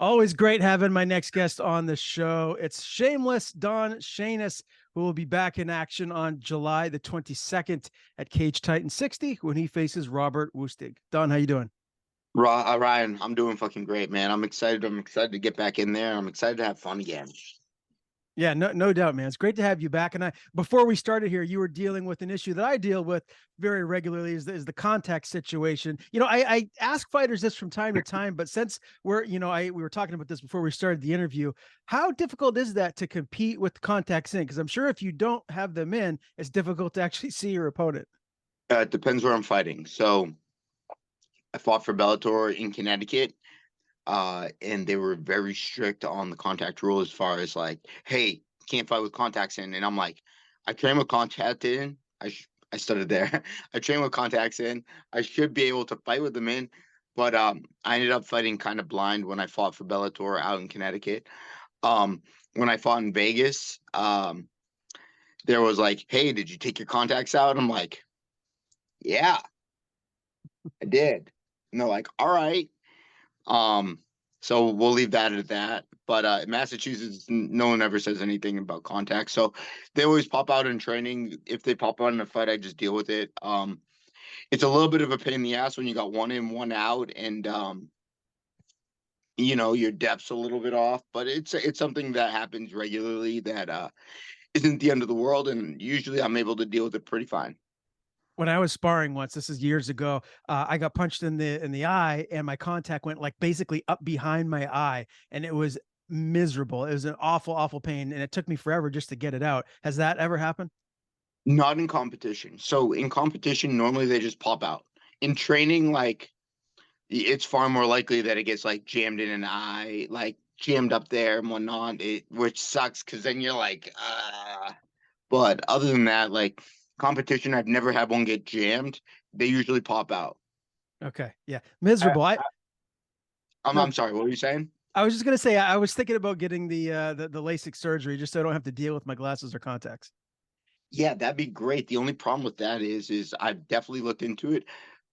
Always great having my next guest on the show. It's Shameless Don Shainis, who will be back in action on July the 22nd at Cage Titan 60 when he faces Robert Wusstig. Don, how you doing? Ryan, I'm doing fucking great, man. I'm excited. I'm excited to get back in there. I'm excited to have fun again. Yeah, no doubt, man. It's great to have you back. And before we started here, you were dealing with an issue that I deal with very regularly is the contact situation. I ask fighters this from time to time, but since we were talking about this before we started the interview, how difficult is that to compete with contacts in? Because I'm sure if you don't have them in, it's difficult to actually see your opponent. It depends where I'm fighting. So I fought for Bellator in Connecticut, and they were very strict on the contact rule as far as like, hey, can't fight with contacts in. And I'm like, I train with contact in. I started there. I train with contacts in. I should be able to fight with them in, but I ended up fighting kind of blind when I fought for Bellator out in Connecticut. When I fought in Vegas, there was like, hey, did you take your contacts out? I'm like, yeah, I did. And they're like, all right. Um, so we'll leave that at that. But in Massachusetts, no one ever says anything about contacts. So they always pop out in training. If they pop out in a fight, I just deal with it. It's a little bit of a pain in the ass when you got one in, one out, and your depth's a little bit off. But it's something that happens regularly that isn't the end of the world, and usually I'm able to deal with it pretty fine. When I was sparring once, this is years ago, I got punched in the eye, and my contact went like basically up behind my eye, and it was miserable. It was an awful pain, and it took me forever just to get it out. Has that ever happened? Not in competition. So in competition, normally they just pop out. In training, like it's far more likely that it gets like jammed in an eye, like jammed up there and whatnot. Which sucks because then you're like, ah. But other than that, like competition, I've never had one get jammed. They usually pop out. Okay, yeah, I, miserable. I I'm no, sorry. What were you saying? I was just gonna say I was thinking about getting the LASIK surgery just so I don't have to deal with my glasses or contacts. Yeah, that'd be great. The only problem with that is I've definitely looked into it,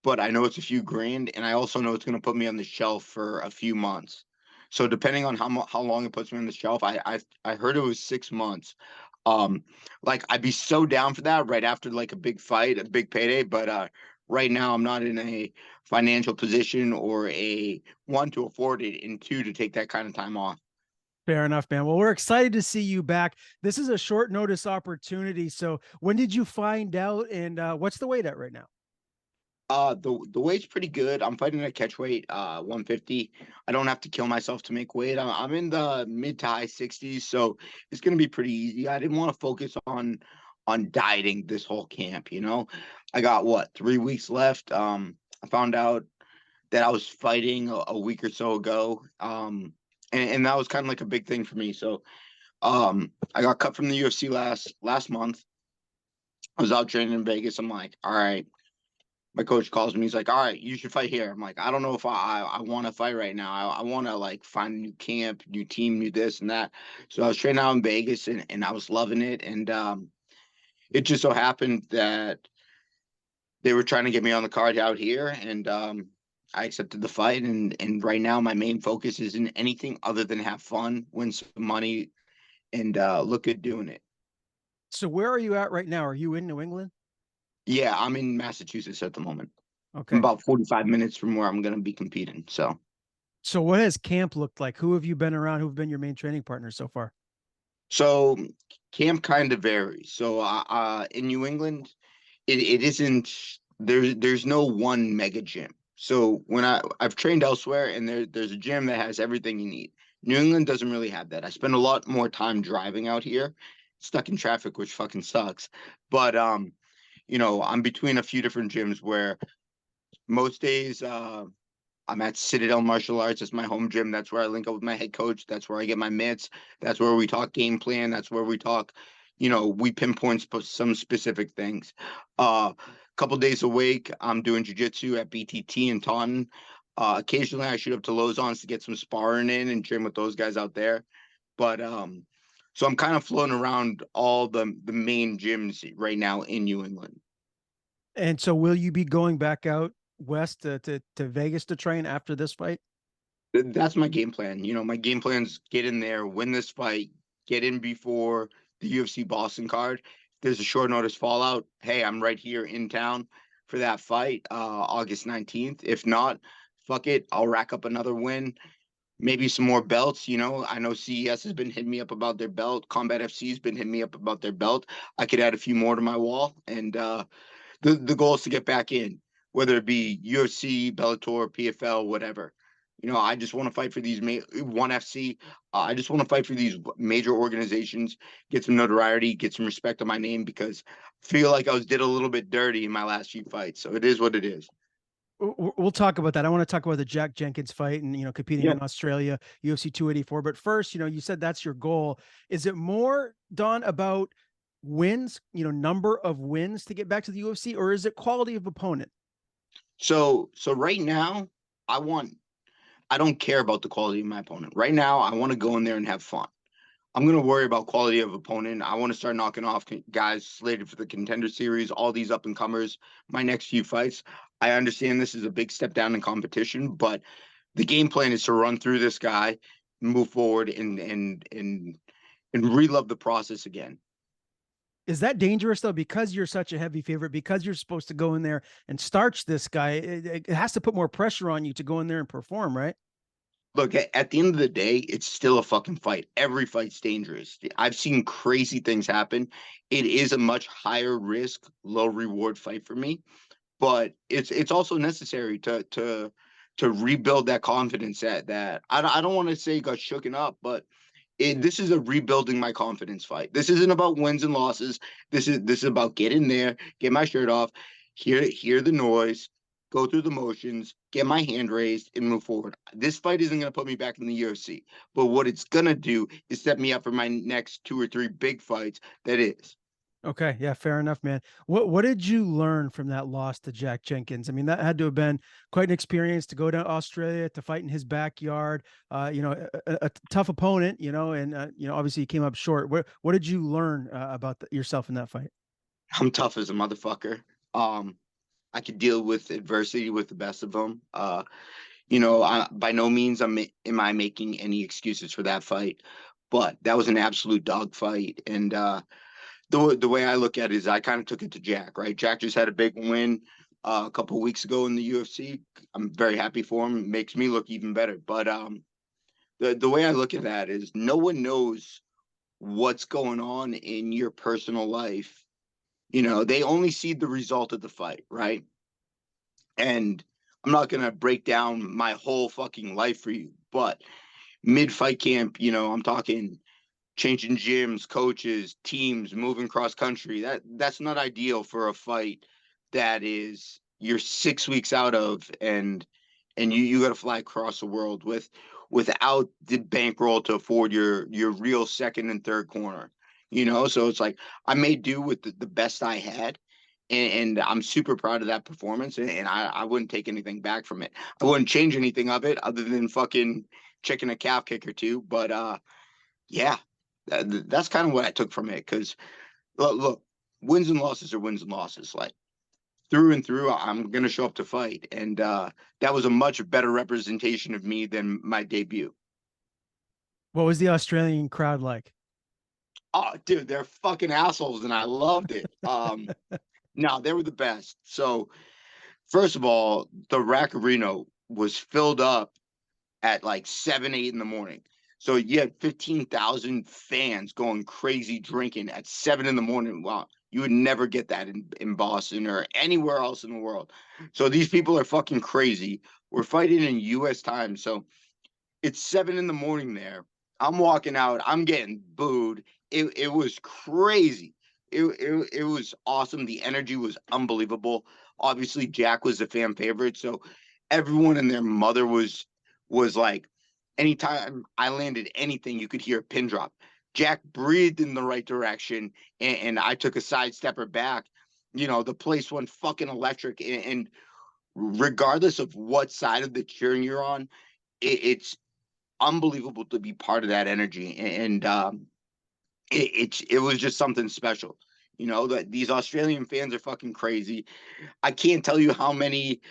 but I know it's a few grand, and I also know it's going to put me on the shelf for a few months. So depending on how long it puts me on the shelf, I heard it was 6 months. Um, like I'd be so down for that right after like a big fight, a big payday, but right now I'm not in a financial position or a one to afford it, and two to take that kind of time off. Fair enough, man. Well, we're excited to see you back. This is a short notice opportunity. So when did you find out, and what's the weight at right now? The weight's pretty good. I'm fighting at catch weight, 150. I don't have to kill myself to make weight. I'm in the mid to high 60s, so it's gonna be pretty easy. I didn't want to focus on dieting this whole camp, you know. I got what, 3 weeks left. I found out that I was fighting a week or so ago. And that was kind of like a big thing for me. So I got cut from the UFC last month. I was out training in Vegas. I'm like, all right, my coach calls me. He's like, "All right, you should fight here." I'm like, "I don't know if I want to fight right now. I want to like find a new camp, new team, new this and that." So I was training out in Vegas, and I was loving it. And it just so happened that they were trying to get me on the card out here, and I accepted the fight. And right now, my main focus isn't anything other than have fun, win some money, and look good doing it. So where are you at right now? Are you in New England? Yeah, I'm in Massachusetts at the moment. I'm Okay. about 45 minutes from where I'm going to be competing. So. So what has camp looked like? Who have you been around? Who've been your main training partners so far? So camp kind of varies. So in New England, it isn't there's no one mega gym. So when I've trained elsewhere and there's a gym that has everything you need. New England doesn't really have that. I spend a lot more time driving out here, stuck in traffic, which fucking sucks. But I'm between a few different gyms where most days I'm at Citadel Martial Arts. It's my home gym. That's where I link up with my head coach. That's where I get my mitts. That's where we talk game plan. That's where we talk, we pinpoint some specific things. A couple days a week, I'm doing jujitsu at BTT in Taunton. Occasionally, I shoot up to Lozon's to get some sparring in and train with those guys out there. But so I'm kind of floating around all the main gyms right now in New England. And so will you be going back out west to Vegas to train after this fight? That's my game plan. My game plan's get in there, win this fight, get in before the UFC Boston card. If there's a short notice fallout, hey, I'm right here in town for that fight, August 19th. If not, fuck it, I'll rack up another win, maybe some more belts. I know CES has been hitting me up about their belt. Combat FC has been hitting me up about their belt. I could add a few more to my wall, and the goal is to get back in, whether it be UFC, Bellator, PFL, whatever. I just want to fight for these ONE FC. I just want to fight for these major organizations, get some notoriety, get some respect on my name, because I feel like I was did a little bit dirty in my last few fights. So it is what it is. We'll talk about that. I want to talk about the Jack Jenkins fight and competing Yeah. in Australia, UFC 284. But first, you said that's your goal. Is it more, Don, about wins, number of wins to get back to the UFC, or is it quality of opponent? So right now, I want. I don't care about the quality of my opponent. Right now, I want to go in there and have fun. I'm going to worry about quality of opponent. I want to start knocking off guys slated for the contender series, all these up and comers, my next few fights. I understand this is a big step down in competition, but the game plan is to run through this guy, move forward, and relove the process again. Is that dangerous though? Because you're such a heavy favorite, because you're supposed to go in there and starch this guy, it has to put more pressure on you to go in there and perform, right? Look, at the end of the day, it's still a fucking fight. Every fight's dangerous. I've seen crazy things happen. It is a much higher risk, low reward fight for me, but it's also necessary to rebuild that confidence that I don't want to say got shooken up, but this is a rebuilding my confidence fight. This isn't about wins and losses. This is about get in there, get my shirt off, hear the noise, go through the motions, get my hand raised, and move forward. This fight isn't going to put me back in the UFC, but what it's going to do is set me up for my next two or three big fights. That is. Okay, yeah, fair enough, man. What did you learn from that loss to Jack Jenkins? I mean, that had to have been quite an experience to go to Australia to fight in his backyard. A tough opponent, and obviously he came up short. What did you learn about yourself in that fight? I'm tough as a motherfucker. Um, I could deal with adversity with the best of them. By no means am I making any excuses for that fight, but that was an absolute dog fight. And the way I look at it is I kind of took it to Jack, right? Jack just had a big win a couple of weeks ago in the UFC. I'm very happy for him. It makes me look even better. But the way I look at that is no one knows what's going on in your personal life. They only see the result of the fight, right? And I'm not gonna break down my whole fucking life for you, but mid fight camp, I'm talking changing gyms, coaches, teams, moving cross country. That's not ideal for a fight that is you're 6 weeks out of, and you got to fly across the world without the bankroll to afford your real second and third corner. So it's like I made do with the best I had. And I'm super proud of that performance, and I wouldn't take anything back from it. I wouldn't change anything of it other than fucking checking a calf kick or two. But yeah, that's kind of what I took from it. Because look, wins and losses are wins and losses. Like through and through, I'm gonna show up to fight, and that was a much better representation of me than my debut. What was the Australian crowd like? Oh, dude, they're fucking assholes, and I loved it. No, they were the best. So first of all, the Rack Arena was filled up at like 7, 8 in the morning. So you had 15,000 fans going crazy drinking at 7 in the morning. Wow. You would never get that in Boston or anywhere else in the world. So these people are fucking crazy. We're fighting in US time. So it's 7 in the morning there. I'm walking out. I'm getting booed. It was crazy. It was awesome. The energy was unbelievable. Obviously, Jack was a fan favorite, so everyone and their mother was like, anytime I landed anything, you could hear a pin drop. Jack breathed in the right direction, and I took a sidestepper back. The place went fucking electric, and regardless of what side of the cheering you're on, it's unbelievable to be part of that energy, and it was just something special. That these Australian fans are fucking crazy. I can't tell you uh how many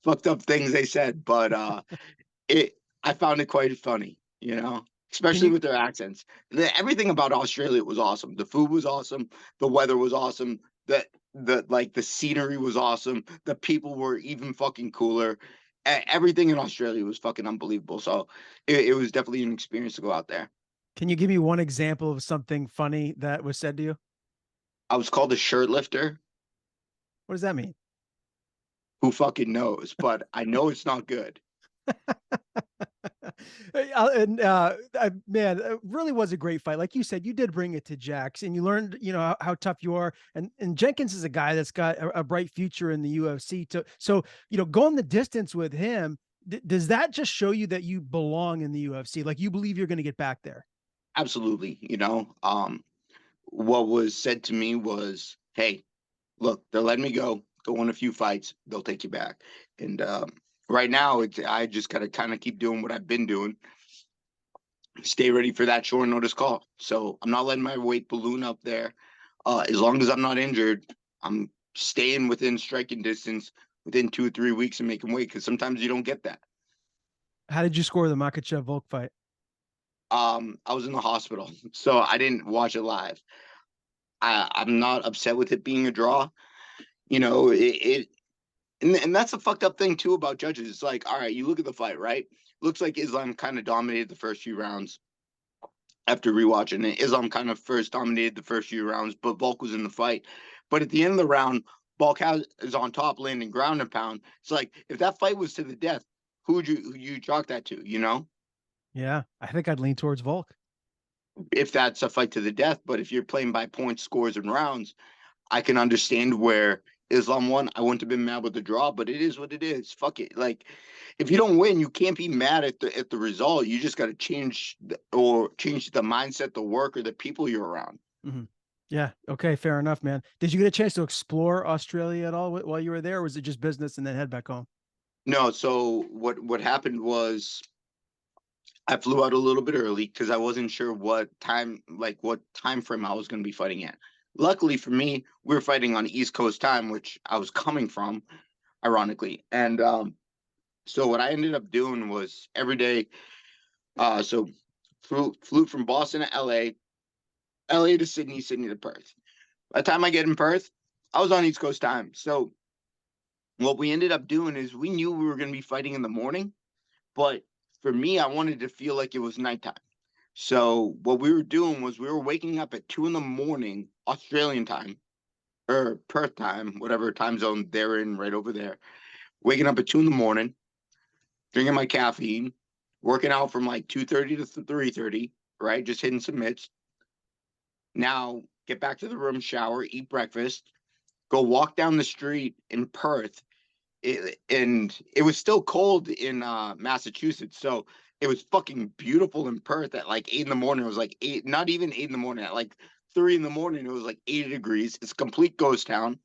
fucked up things they said, but it I found it quite funny, Can especially you with their accents. Everything about Australia was awesome. The food was awesome, the weather was awesome, the scenery was awesome, the people were even fucking cooler. Everything in Australia was fucking unbelievable. So it was definitely an experience to go out there. can you give me one example of something funny that was said to you? I was called a shirt lifter. What does that mean? Who fucking knows? But I know it's not good. Man, it really was a great fight. Like you said, you did bring it to Jax, and you learned, how tough you are. And Jenkins is a guy that's got a bright future in the UFC. So going the distance with him, does that just show you that you belong in the UFC? Like you believe you're going to get back there? Absolutely. What was said to me was, hey, look, they're letting me go. Go win a few fights. They'll take you back. And right now, I just got to kind of keep doing what I've been doing. Stay ready for that short notice call. So I'm not letting my weight balloon up there. As long as I'm not injured, I'm staying within striking distance within 2 or 3 weeks and making weight because sometimes you don't get that. How did you score the Makachev Volk fight? I was in the hospital, so I didn't watch it live. I'm not upset with it being a draw. It and that's a fucked up thing too about judges. It's like, all right, you look at the fight, right? Looks like Islam kind of dominated the first few rounds after rewatching it. Islam kind of first dominated the first few rounds, but Volk was in the fight. But at the end of the round, Volk is on top, landing ground and pound. It's like if that fight was to the death, who you chalk that to? Yeah, I think I'd lean towards Volk. If that's a fight to the death, but if you're playing by points, scores, and rounds, I can understand where Islam won. I wouldn't have been mad with the draw, but it is what it is. Fuck it. Like, if you don't win, you can't be mad at the result. You just got to change the mindset, the work, or the people you're around. Mm-hmm. Yeah. Okay. Fair enough, man. Did you get a chance to explore Australia at all while you were there, or was it just business and then head back home? No, so what happened was I flew out a little bit early because I wasn't sure what time frame I was going to be fighting at. Luckily for me, we were fighting on East Coast time, which I was coming from, ironically. And so what I ended up doing was every day. So flew from Boston to LA, LA to Sydney, Sydney to Perth. By the time I get in Perth, I was on East Coast time. So what we ended up doing is we knew we were going to be fighting in the morning, but for me, I wanted to feel like it was nighttime. So what we were doing was we were waking up at 2 in the morning Australian time or Perth time, whatever time zone they're in, right over there. Waking up at 2 in the morning, drinking my caffeine, working out from like 2:30 to 3:30, right? Just hitting some mitts. Now get back to the room, shower, eat breakfast, go walk down the street in Perth. And it was still cold in Massachusetts, so it was fucking beautiful in Perth at like 8 in the morning. It was like eight, not even 8 in the morning. At like 3 in the morning, it was like 80 degrees. It's a complete ghost town.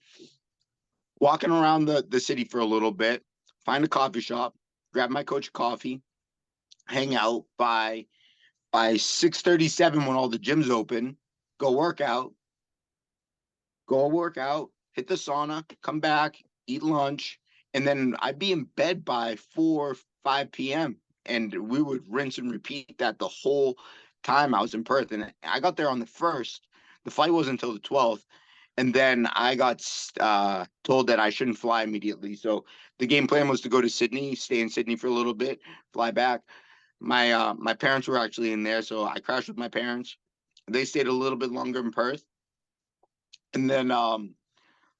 Walking around the city for a little bit, find a coffee shop, grab my coach coffee, hang out by 6:37 when all the gyms open, go work out, hit the sauna, come back, eat lunch, and then I'd be in bed by 4, 5 p.m. And we would rinse and repeat that the whole time I was in Perth. And I got there on the 1st. The flight wasn't until the 12th. And then I got told that I shouldn't fly immediately. So the game plan was to go to Sydney, stay in Sydney for a little bit, fly back. My parents were actually in there, so I crashed with my parents. They stayed a little bit longer in Perth, and then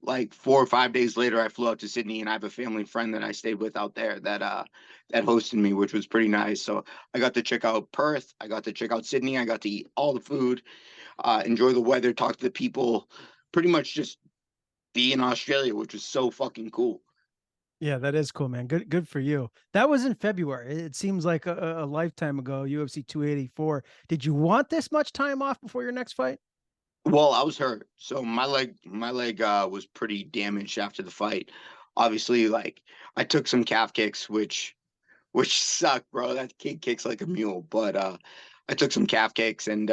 like 4 or 5 days later, I flew out to Sydney, and I have a family friend that I stayed with out there that hosted me, which was pretty nice. So I got to check out Perth, I got to check out Sydney, I got to eat all the food, enjoy the weather, talk to the people, pretty much just be in Australia, which was so fucking cool. Yeah, that is cool, man. Good for you. That was in February. It seems like a lifetime ago, UFC 284. Did you want this much time off before your next fight? Well, I was hurt, so my leg was pretty damaged after the fight. Obviously, like I took some calf kicks, which sucked, bro. That kid kicks like a mule. But I took some calf kicks, and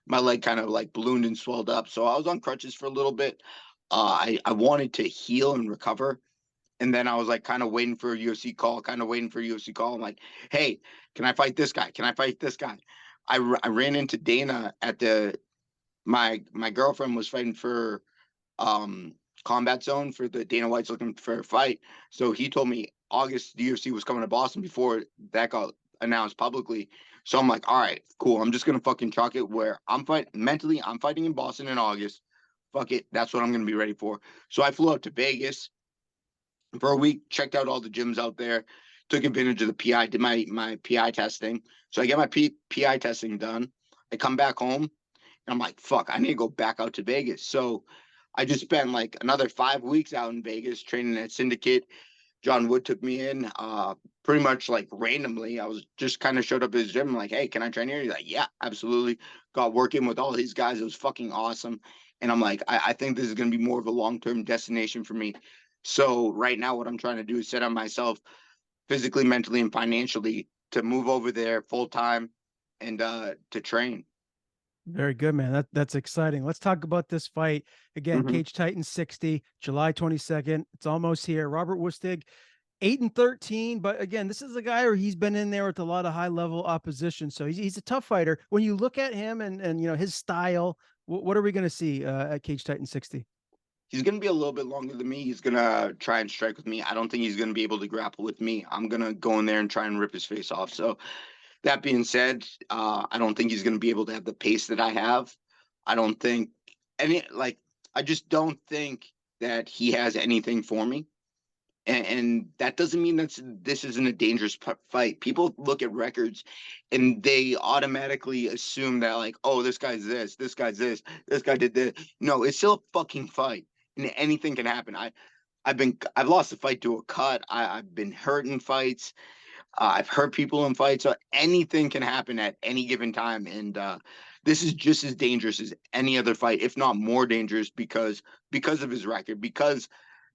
my leg kind of like ballooned and swelled up. So I was on crutches for a little bit. I wanted to heal and recover, And then I was like kind of waiting for a UFC call, kind of waiting for a UFC call. I'm like, hey, can I fight this guy? Can I fight this guy? I ran into Dana at the my girlfriend was fighting for um Combat Zone for the Dana White's looking for a fight. So he told me August the UFC was coming to Boston before that got announced publicly. So I'm like, all right, cool. I'm just gonna fucking chalk it where I'm fighting in Boston in August. Fuck it. That's what I'm gonna be ready for. So I flew out to Vegas for a week, checked out all the gyms out there, took advantage of the PI, did my PI testing. So I get my PI testing done. I come back home and I'm like, fuck, I need to go back out to Vegas. So I just spent like another 5 weeks out in Vegas training at Syndicate. John Wood took me in, pretty much like randomly. I was just kind of showed up at his gym, like, hey, can I train here? He's like, yeah, absolutely. Got working with all these guys. It was fucking awesome. And I'm like, I think this is going to be more of a long term destination for me. So right now, what I'm trying to do is set up myself physically, mentally, and financially to move over there full time and to train. Very good, man. That's exciting. Let's talk about this fight again. Mm-hmm. Cage Titans 60, July 22nd. It's almost here. Robert Wusstig, 8-13, but again, this is a guy where he's been in there with a lot of high level opposition, so he's a tough fighter. When you look at him and you know his style, what are we going to see at Cage Titans 60? He's going to be a little bit longer than me. He's going to try and strike with me. I don't think he's going to be able to grapple with me. I'm going to go in there and try and rip his face off. So that being said, I don't think he's going to be able to have the pace that I have. I don't think I just don't think that he has anything for me. And that doesn't mean that this isn't a dangerous fight. People look at records and they automatically assume that, like, oh, this guy's this guy's this guy did this. No, it's still a fucking fight, and anything can happen. I've lost a fight to a cut. I've been hurt in fights. I've hurt people in fights. So anything can happen at any given time, and this is just as dangerous as any other fight, if not more dangerous, because of his record, because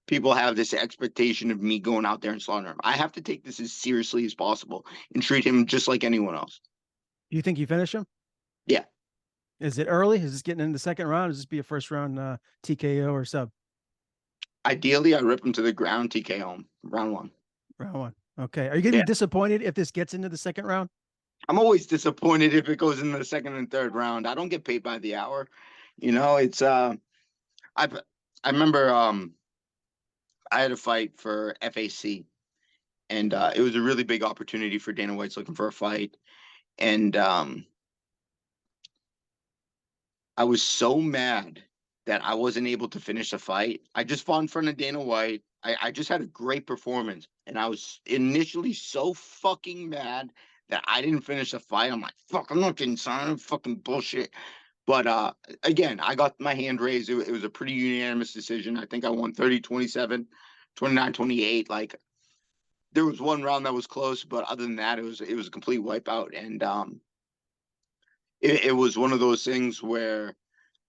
people have this expectation of me going out there and slaughtering him. I have to take this as seriously as possible and treat him just like anyone else. Do you think you finish him? Yeah. Is it early? Is this getting in the second round? Is this be a first round TKO or sub? Ideally, I rip him to the ground, TKO him, round one. Round one. Okay. Are you going to Yeah. be disappointed if this gets into the second round? I'm always disappointed if it goes in the second and third round. I don't get paid by the hour. It's I've I remember I had a fight for FAC and it was a really big opportunity for Dana White's looking for a fight. And I was so mad that I wasn't able to finish the fight. I just fought in front of Dana White. I just had a great performance. And I was initially so fucking mad that I didn't finish the fight. I'm like, fuck, I'm not getting signed. Fucking bullshit. But again, I got my hand raised. It was a pretty unanimous decision. I think I won 30-27, 29-28. Like there was one round that was close, but other than that, it was a complete wipeout. And it was one of those things where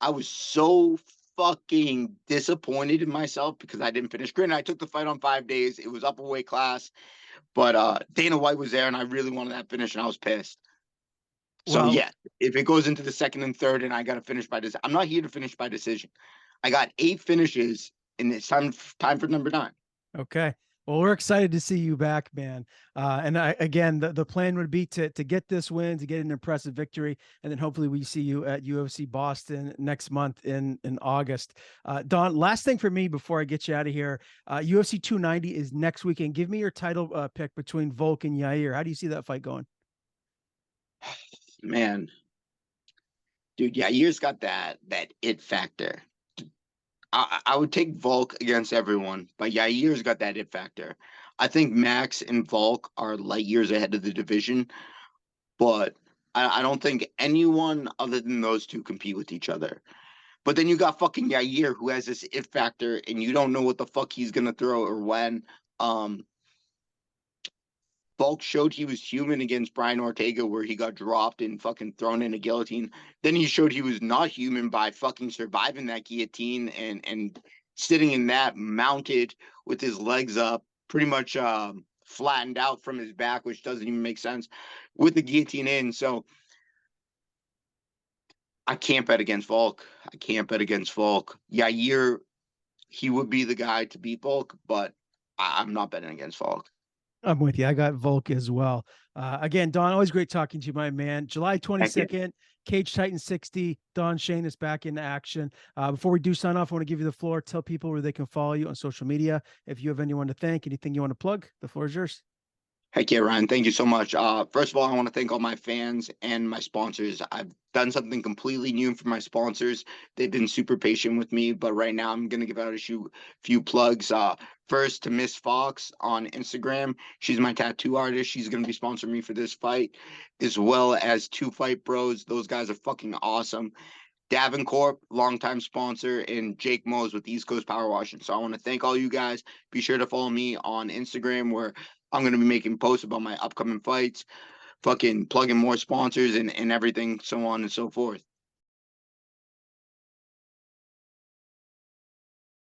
I was so fucking disappointed in myself because I didn't finish. Granted, I took the fight on 5 days. It was up a weight class, but Dana White was there, and I really wanted that finish, and I was pissed. So Well, yeah, if it goes into the second and third, and I got to finish by this, I'm not here to finish by decision. I got 8 finishes, and it's time for number 9. okay. Well, we're excited to see you back, man. And again, the plan would be to get this win, to get an impressive victory, and then hopefully we see you at UFC Boston next month in August. Don, last thing for me before I get you out of here, UFC 290 is next weekend. Give me your title pick between Volk and Yair. How do you see that fight going? Man, dude, Yair's got that it factor. I would take Volk against everyone, but Yair's got that it factor. I think Max and Volk are light years ahead of the division, but I don't think anyone other than those two compete with each other. But then you got fucking Yair who has this it factor, and you don't know what the fuck he's gonna throw or when. Um, Volk showed he was human against Brian Ortega, where he got dropped and fucking thrown in a guillotine. Then he showed he was not human by fucking surviving that guillotine and sitting in that mounted with his legs up, pretty much flattened out from his back, which doesn't even make sense, with the guillotine in. So I can't bet against Volk. I can't bet against Volk. Yair, he would be the guy to beat Volk, but I'm not betting against Falk. I'm with you. I got Volk as well. Again, Don, always great talking to you, my man. July Heck yeah. 22nd, Cage Titan 60, Don Shainis back in action. Before we do sign off, I want to give you the floor. Tell people where they can follow you on social media. If you have anyone to thank, anything you want to plug, the floor is yours. Heck yeah, Ryan. Thank you so much. First of all, I want to thank all my fans and my sponsors. I've done something completely new for my sponsors. They've been super patient with me, but right now I'm gonna give out few plugs. First to Miss Fox on Instagram. She's my tattoo artist. She's gonna be sponsoring me for this fight, as well as Two Fight Bros. Those guys are fucking awesome. Davencorp, longtime sponsor, and Jake Mose with East Coast Power Washing. So I want to thank all you guys. Be sure to follow me on Instagram where I'm going to be making posts about my upcoming fights, fucking plugging more sponsors and everything, so on and so forth.